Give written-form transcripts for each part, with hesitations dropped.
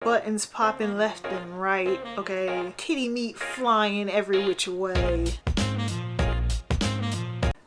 Buttons popping left and right, okay? Kitty meat flying every which way.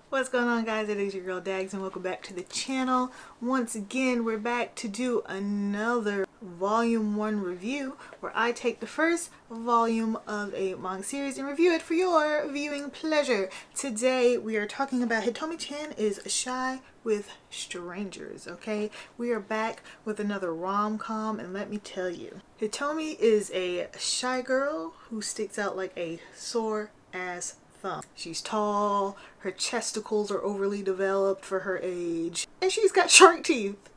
What's going on, guys? It is your girl Dags and welcome back to the channel. Once again, we're back to do another volume 1 review where I take the first volume of a manga series and review it for your viewing pleasure. Today we are talking about Hitomi-chan is Shy with Strangers, okay? We are back with another rom-com, and let me tell you, Hitomi is a shy girl who sticks out like a sore ass thumb. She's tall, her chesticles are overly developed for her age, and she's got shark teeth.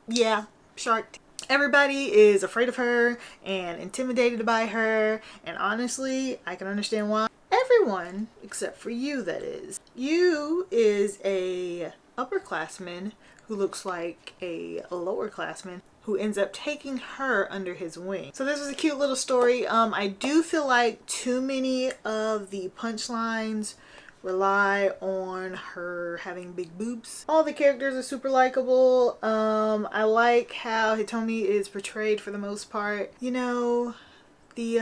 Yeah, shark teeth. Everybody is afraid of her and intimidated by her, and honestly, I can understand why. Everyone, except for Yuu, that is. Yuu is a upperclassman who looks like a lowerclassman who ends up taking her under his wing. So this is a cute little story. I do feel like too many of the punchlines rely on her having big boobs. All the characters are super likable. I like how Hitomi is portrayed for the most part. You know, the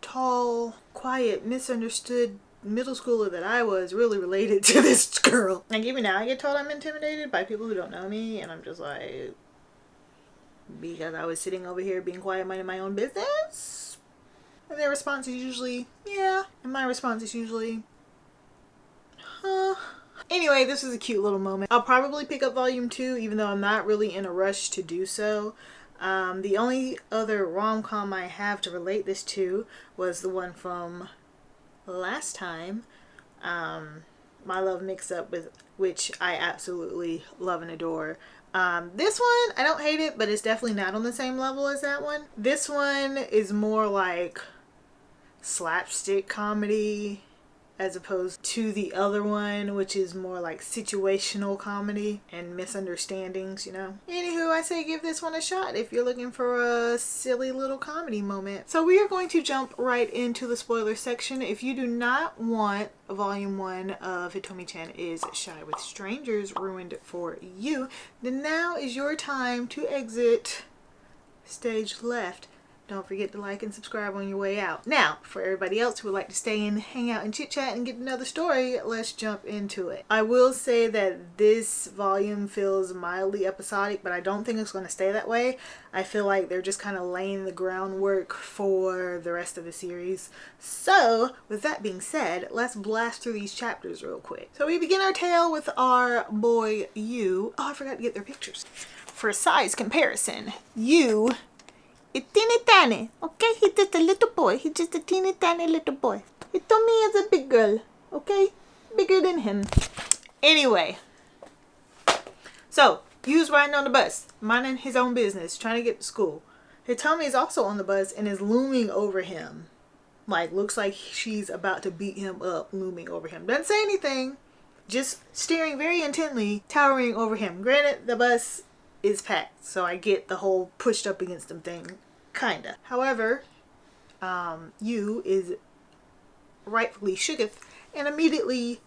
tall, quiet, misunderstood middle schooler that I was really related to this girl. Like, even now I get told I'm intimidated by people who don't know me, and I'm just like, because I was sitting over here being quiet, minding my own business. And their response is usually, yeah. And my response is usually, huh. Anyway, this is a cute little moment. I'll probably pick up volume 2, even though I'm not really in a rush to do so. The only other rom-com I have to relate this to was the one from last time, My Love Mix-Up, with which I absolutely love and adore. This one, I don't hate it, but it's definitely not on the same level as that one. This one is more like slapstick comedy as opposed to the other one, which is more like situational comedy and misunderstandings, you know. Anywho, I say give this one a shot if you're looking for a silly little comedy moment. So we are going to jump right into the spoiler section. If you do not want volume 1 of Hitomi-chan is Shy with Strangers ruined for you, then now is your time to exit stage left. Don't forget to like and subscribe on your way out. Now, for everybody else who would like to stay and hang out and chit chat and get another story, let's jump into it. I will say that this volume feels mildly episodic, but I don't think it's going to stay that way. I feel like they're just kind of laying the groundwork for the rest of the series. So, with that being said, let's blast through these chapters real quick. So we begin our tale with our boy Yuu. Oh, I forgot to get their pictures. For size comparison, Yuu, it's teeny tiny, okay? He's just a little boy. He's just a teeny tiny little boy. Hitomi is a big girl, okay? Bigger than him. Anyway, so Yuu's riding on the bus, minding his own business, trying to get to school. Hitomi is also on the bus and is looming over him. Like, looks like she's about to beat him up, looming over him. Doesn't say anything, just staring very intently, towering over him. Granted, the bus is packed, so I get the whole pushed up against him thing, kinda. However, Yuu is rightfully shooketh and immediately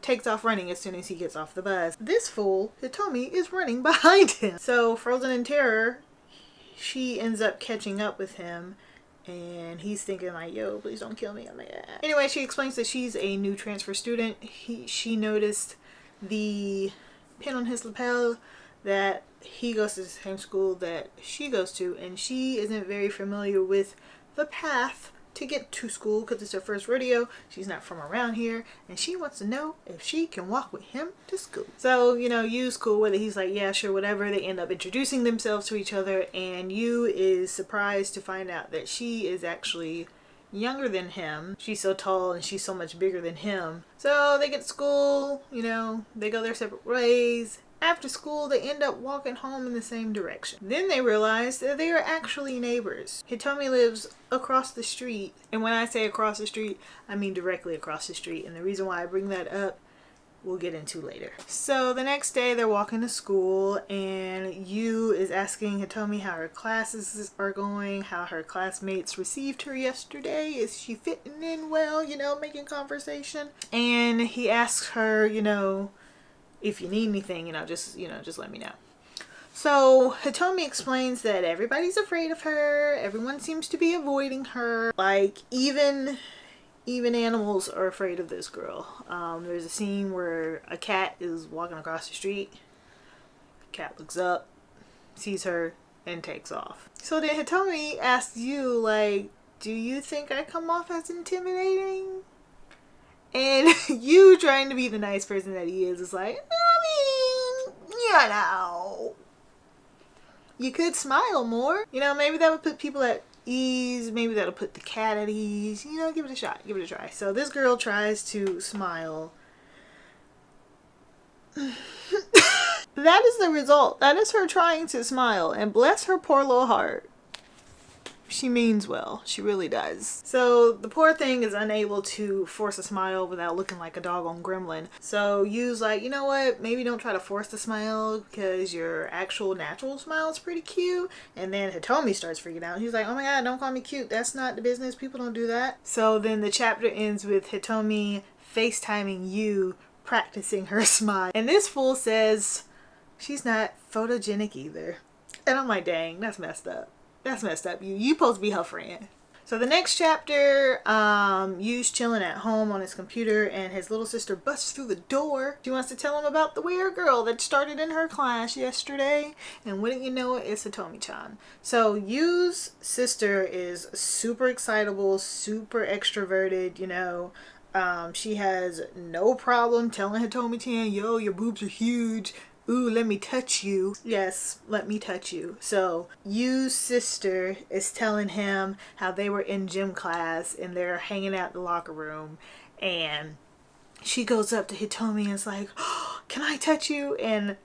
takes off running as soon as he gets off the bus. This fool, Hitomi, is running behind him. So, frozen in terror, she ends up catching up with him, and he's thinking like, yo, please don't kill me. I'm like, ah. Anyway, she explains that she's a new transfer student. She noticed the pin on his lapel that he goes to the same school that she goes to, and she isn't very familiar with the path to get to school because it's her first rodeo. She's not from around here, and she wants to know if she can walk with him to school. So, you know, Yuu's cool with it. He's like, yeah, sure, whatever. They end up introducing themselves to each other, and Yuu is surprised to find out that she is actually younger than him. She's so tall and she's so much bigger than him. So they get to school, you know, they go their separate ways. After school, they end up walking home in the same direction. Then they realize that they are actually neighbors. Hitomi lives across the street. And when I say across the street, I mean directly across the street. And the reason why I bring that up, we'll get into later. So the next day, they're walking to school, and Yuu is asking Hitomi how her classes are going, how her classmates received her yesterday. Is she fitting in well, you know, making conversation? And he asks her, you know, if you need anything, just let me know. So Hitomi explains that everybody's afraid of her. Everyone seems to be avoiding her. Like even animals are afraid of this girl. There's a scene where a cat is walking across the street. The cat looks up, sees her, and takes off. So then Hitomi asks you, like, do you think I come off as intimidating? And you, trying to be the nice person that he is like, I mean, you know, you could smile more. You know, maybe that would put people at ease. Maybe that'll put the cat at ease. You know, give it a shot. Give it a try. So this girl tries to smile. That is the result. That is her trying to smile. And bless her poor little heart. She means well. She really does. So the poor thing is unable to force a smile without looking like a doggone gremlin. So Yu's like, you know what? Maybe don't try to force the smile because your actual natural smile is pretty cute. And then Hitomi starts freaking out. He's like, oh my god, don't call me cute. That's not the business. People don't do that. So then the chapter ends with Hitomi FaceTiming Yu practicing her smile. And this fool says she's not photogenic either. And I'm like, dang, that's messed up. That's messed up. You supposed to be her friend. So the next chapter, Yu's chilling at home on his computer and his little sister busts through the door. She wants to tell him about the weird girl that started in her class yesterday. And wouldn't you know it, it's Hitomi-chan. So Yu's sister is super excitable, super extroverted, you know. She has no problem telling Hitomi-chan, yo, your boobs are huge. Ooh, let me touch you. Yes, let me touch you. So Yu's sister is telling him how they were in gym class and they're hanging out in the locker room, and she goes up to Hitomi and is like, oh, can I touch you? And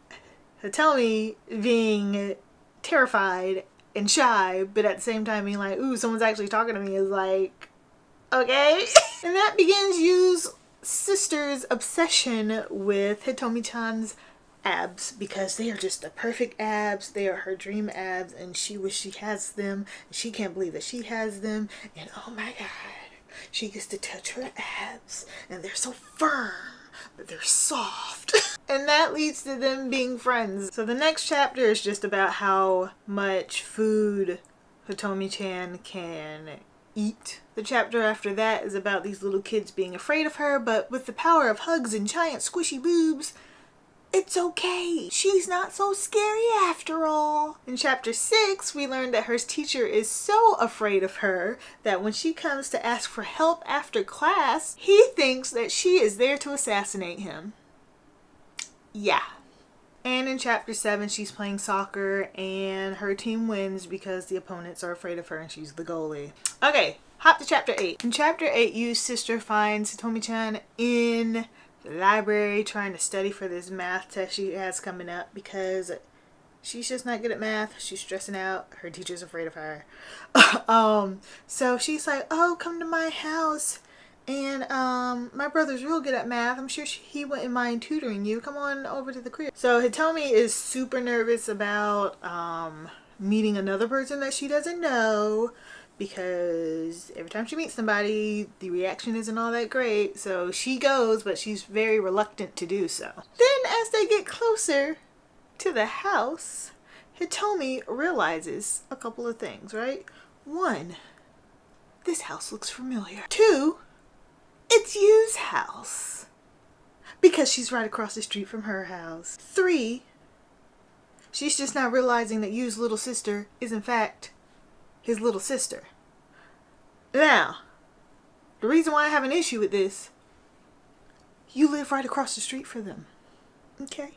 Hitomi, being terrified and shy, but at the same time being like, ooh, someone's actually talking to me, is like, okay. And that begins Yu's sister's obsession with Hitomi-chan's abs, because they are just the perfect abs. They are her dream abs, and she wishes she has them. She can't believe that she has them, and oh my god, she gets to touch her abs, and they're so firm, but they're soft. And that leads to them being friends. So the next chapter is just about how much food Hitomi-chan can eat. The chapter after that is about these little kids being afraid of her, but with the power of hugs and giant squishy boobs, it's okay. She's not so scary after all. In chapter 6, we learned that her teacher is so afraid of her that when she comes to ask for help after class, he thinks that she is there to assassinate him. Yeah. And in chapter 7, she's playing soccer and her team wins because the opponents are afraid of her and she's the goalie. Okay, hop to chapter 8. In chapter 8, Yu's sister finds Hitomi-chan in the library trying to study for this math test she has coming up because she's just not good at math. She's stressing out. Her teacher's afraid of her. So she's like, oh, come to my house. And my brother's real good at math. I'm sure he wouldn't mind tutoring you. Come on over to the crib. So Hitomi is super nervous about meeting another person that she doesn't know, because every time she meets somebody, the reaction isn't all that great. So she goes, but she's very reluctant to do so. Then as they get closer to the house, Hitomi realizes a couple of things, right? 1, this house looks familiar. 2, it's Yu's house, because she's right across the street from her house. 3, she's just not realizing that Yu's little sister is in fact his little sister. Now, the reason why I have an issue with this, you live right across the street from them. Okay?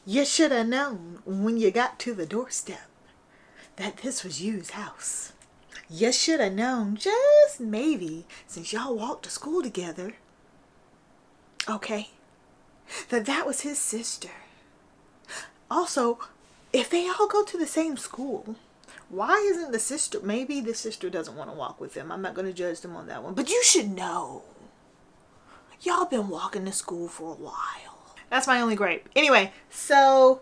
You should have known when you got to the doorstep that this was Yu's house. You should have known, just maybe, since y'all walked to school together, okay, that was his sister. Also, if they all go to the same school, why isn't the sister, maybe the sister doesn't want to walk with them. I'm not going to judge them on that one. But you should know. Y'all been walking to school for a while. That's my only gripe. Anyway, so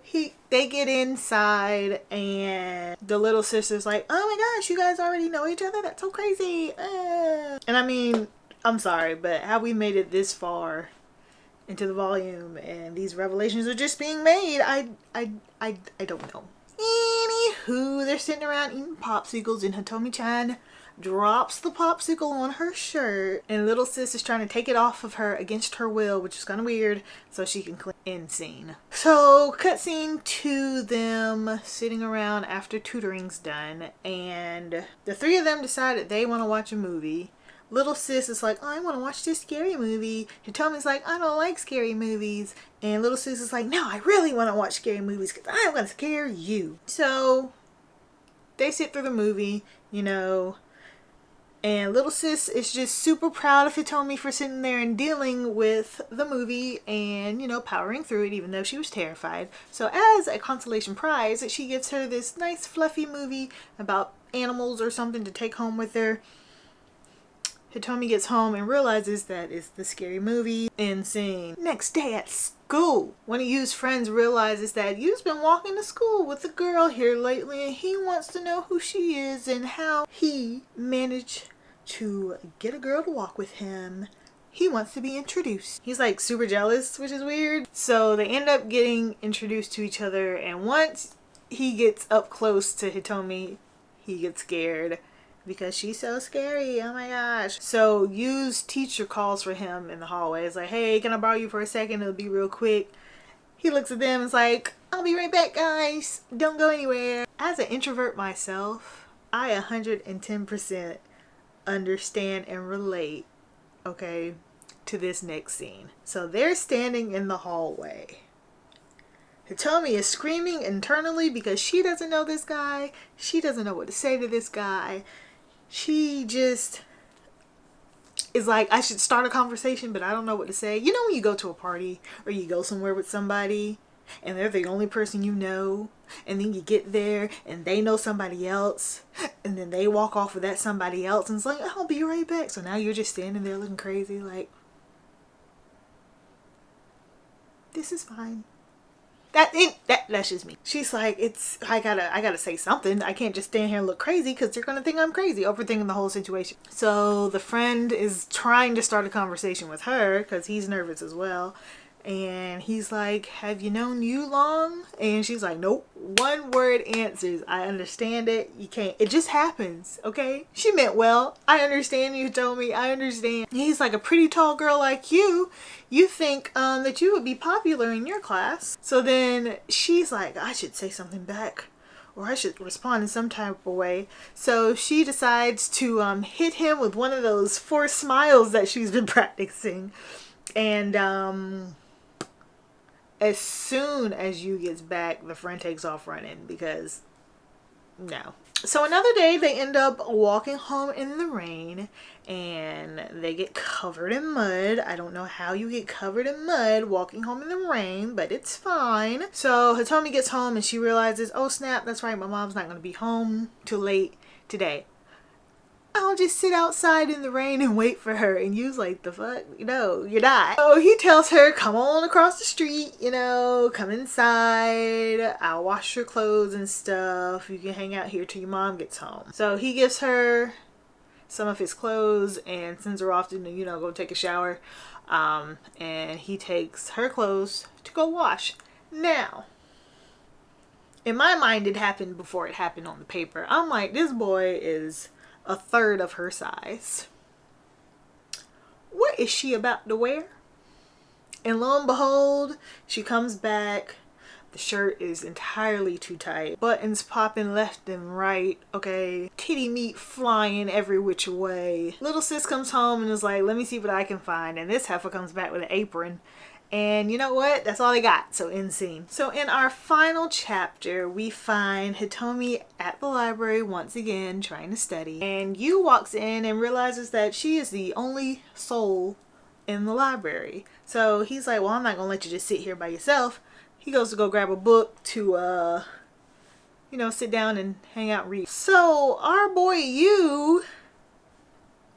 they get inside and the little sister's like, oh my gosh, you guys already know each other? That's so crazy. And I mean, I'm sorry, but how we made it this far into the volume, and these revelations are just being made. I don't know. Anywho, they're sitting around eating popsicles, and Hitomi-chan drops the popsicle on her shirt, and little sis is trying to take it off of her against her will, which is kind of weird, so she can clean. End scene. So cutscene to them sitting around after tutoring's done, and the three of them decided they want to watch a movie. Little sis is like, oh, I want to watch this scary movie. Hitomi's like, I don't like scary movies. And little sis is like, no, I really want to watch scary movies because I'm going to scare you. So they sit through the movie, you know, and little sis is just super proud of Hitomi for sitting there and dealing with the movie and, you know, powering through it even though she was terrified. So as a consolation prize, she gives her this nice fluffy movie about animals or something to take home with her. Hitomi gets home and realizes that it's the scary movie. Insane. Next day at school, one of Yu's friends realizes that Yu's been walking to school with a girl here lately, and he wants to know who she is and how he managed to get a girl to walk with him. He wants to be introduced. He's like super jealous, which is weird. So they end up getting introduced to each other, and once he gets up close to Hitomi, he gets scared. Because she's so scary. Oh my gosh. So Yu's teacher calls for him in the hallway. It's like, hey, can I borrow you for a second? It'll be real quick. He looks at them and is like, I'll be right back, guys. Don't go anywhere. As an introvert myself, I 110% understand and relate, okay, to this next scene. So they're standing in the hallway. Hitomi is screaming internally because she doesn't know this guy. She doesn't know what to say to this guy. She just is like, I should start a conversation, but I don't know what to say. You know when you go to a party or you go somewhere with somebody and they're the only person you know, and then you get there and they know somebody else, and then they walk off with that somebody else, and it's like, I'll be right back. So now you're just standing there looking crazy like, this is fine. That's just me. She's like, I gotta say something. I can't just stand here and look crazy because they're gonna think I'm crazy, overthinking the whole situation. So the friend is trying to start a conversation with her because he's nervous as well. And he's like, have you known you long? And she's like, nope. One word answers. I understand it. You can't. It just happens. Okay. She meant well. I understand you told me. I understand. He's like, a pretty tall girl like you. You think that you would be popular in your class. So then she's like, I should say something back, or I should respond in some type of way. So she decides to hit him with one of those forced smiles that she's been practicing. And as soon as Yu gets back, the friend takes off running because no. So another day they end up walking home in the rain and they get covered in mud. I don't know how you get covered in mud walking home in the rain, but it's fine. So Hitomi gets home and she realizes, oh snap, that's right, my mom's not going to be home till late today. I'll just sit outside in the rain and wait for her. And Yu's like, the fuck? No, you're not. So he tells her, come on across the street, you know, come inside. I'll wash your clothes and stuff. You can hang out here till your mom gets home. So he gives her some of his clothes and sends her off to, you know, go take a shower. And he takes her clothes to go wash. Now, in my mind, it happened before it happened on the paper. I'm like, this boy is a third of her size. What is she about to wear? And lo and behold, she comes back. The shirt is entirely too tight. Buttons popping left and right. Okay. Titty meat flying every which way. Little sis comes home and is like, let me see what I can find. And this heifer comes back with an apron. And you know what? That's all they got. So end scene. So in our final chapter, we find Hitomi at the library once again trying to study. And Yu walks in and realizes that she is the only soul in the library. So he's like, well, I'm not going to let you just sit here by yourself. He goes to go grab a book to, you know, sit down and hang out and read. So our boy Yu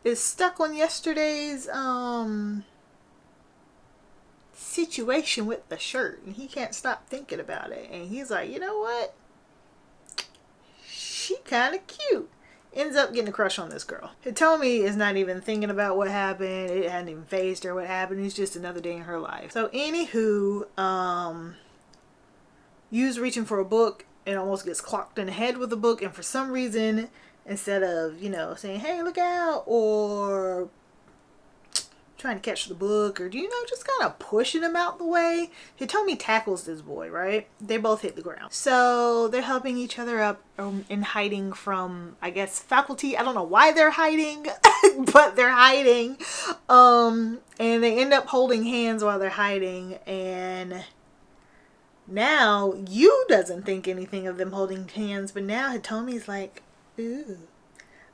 is stuck on yesterday's, situation with the shirt, and he can't stop thinking about it. And he's like, you know what, she kind of cute. ends up getting a crush on this girl. Hitomi is not even thinking about what happened. It hadn't even phased her what happened. It's just another day in her life. So anywho, Yuu's reaching for a book and almost gets clocked in the head with a book, and for some reason, instead of, you know, saying, hey, look out, or trying to catch the book, or, you know, just kind of pushing him out the way, Hitomi tackles this boy, right? They both hit the ground. So they're helping each other up in hiding from, I guess, faculty. I don't know why they're hiding, but they're hiding. And they end up holding hands while they're hiding, and now Yuu doesn't think anything of them holding hands, but now Hitomi's like, ooh,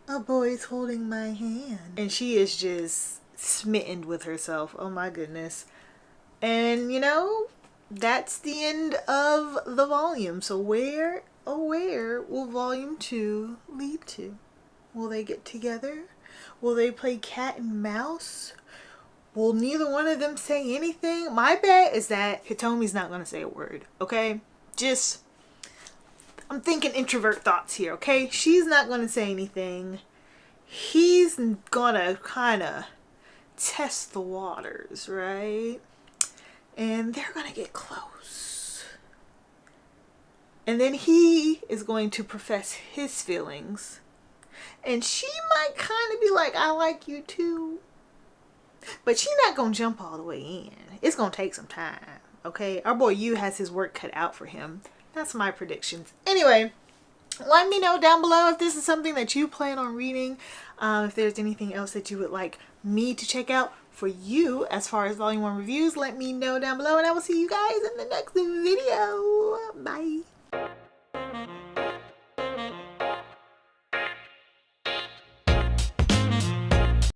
a boy's holding my hand. And she is just smitten with herself. Oh my goodness. And you know, that's the end of the volume. So where, oh where will volume 2 lead to? Will they get together? Will they play cat and mouse? Will neither one of them say anything? My bet is that Hitomi's not going to say a word, okay? Just, I'm thinking introvert thoughts here, okay? She's not going to say anything. He's going to kind of test the waters, right? And they're going to get close. And then he is going to profess his feelings. And she might kind of be like, I like you too. But she's not going to jump all the way in. It's going to take some time, okay? Our boy Yuu has his work cut out for him. That's my predictions. Anyway, let me know down below if this is something that you plan on reading. If there's anything else that you would like me to check out for you as far as volume 1 reviews, let me know down below. And I will see you guys in the next video. Bye.